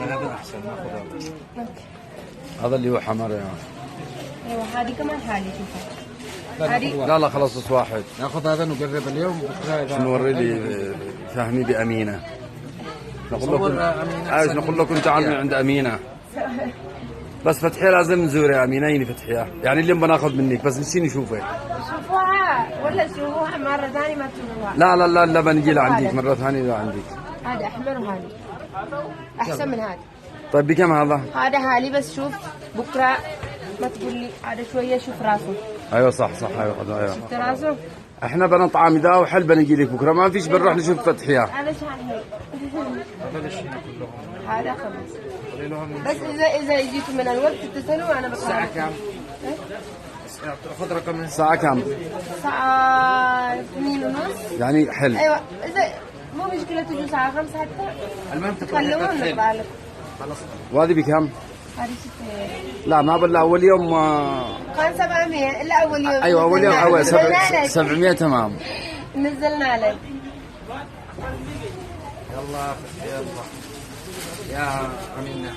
هذا احسن ناخذ هذا. اوكي. هذا اللي هو حمر يعني. ايوه هذه كمان حالي شوفها. هذه لا خلاص بس واحد. ناخذ هذا نقرب اليوم بكره اذا نوري لي فهمي بأمينة. صور عايز نقول لكم تعالوا من عند أمينة. بس فتحية لازم نزور يا أمينة. يني فتحية يعني اللي بناخذ منك بس نسي نشوفك. شوفوها ولا تشوفوها مرة ثانية ما تشوفوها. لا بنجي لعندك مرة ثانية لعندك. هذا أحمر وهذا أحسن من هذا. طيب بكم هذا؟ هذا حالي بس شوف بكرة ما تقول لي هذا شوية شوف راسه. أيوة صح أيوة. شفت راسه؟ احنا بنا طعام ده وحل بنجي لك بكره ما فيش بنروح نشوف فتحية. هذا شحال هيك. هذا الشيء كلهم. هذا خلاص. بس إذا جيتوا من الوقت تتصلوا أنا بطلع. الساعة كم؟ خذ رقم الساعة كم؟ الساعة 2:30. يعني حل. أيوة إذا مو مشكلة تجوا الساعة 5 حتى. المهم تكلمون نطلع لك. خلاص. وهذه بكم؟ هذه 600. لا ما بالله أول يوم كان 700 إلا أول يوم. أيوة أول يوم أول نزلنا لك. 700 تمام. نزلنا لك. يلا يا أمينة.